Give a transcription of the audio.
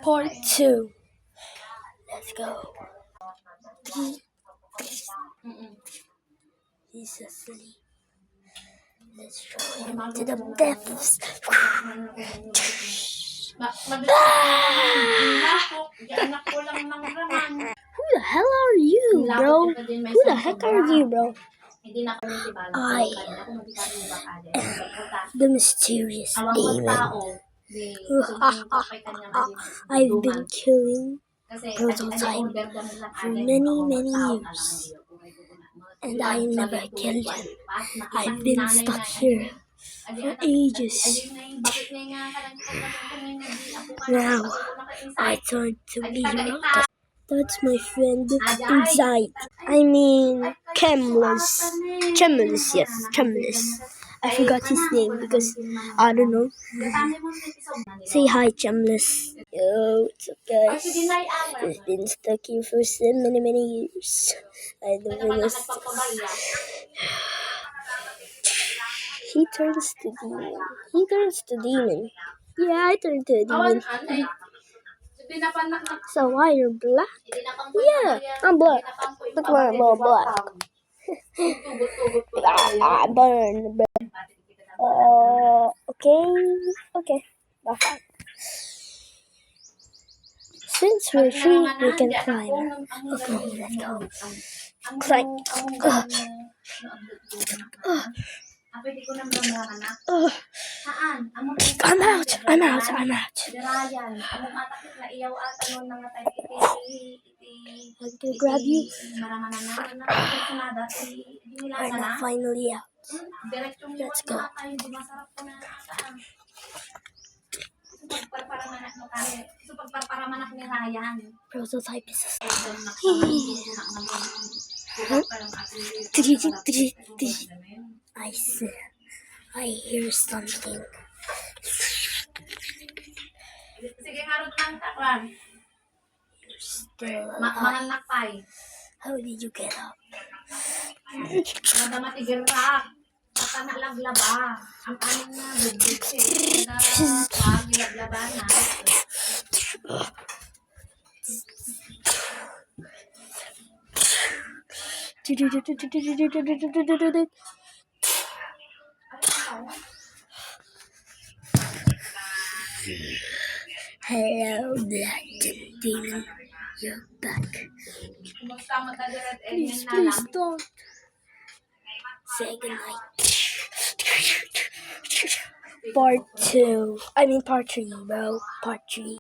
Part 2. Let's go. He's asleep. Let's throw him to the depths. Who the hell are you, bro? Who the heck are you, bro? I am the mysterious demon. I've been killing Prototype for many years, and I never killed him. I've been stuck here for ages. Now, I turn to Lira. That's my friend Insight. I mean, Chemless. Yes, Chemless. I forgot his name because, I don't know. Say hi, Chemless. Yo, what's up, guys? I've been stuck here for so many years. I don't know. He turns to demon. Yeah, I turned to a demon. So why you're black? Yeah, I'm black. Look why I'm all black. I burn. Okay. Bye. Since we're free, we can climb. Okay, let's go. Climb. I'm out. I'm gonna grab you. I'm finally out. Let's go. Prototype is I hear something. You're still alive. How did you get up? Hello, Black Demon. You're back. Please don't. Say goodnight. Part 3, bro. Part 3.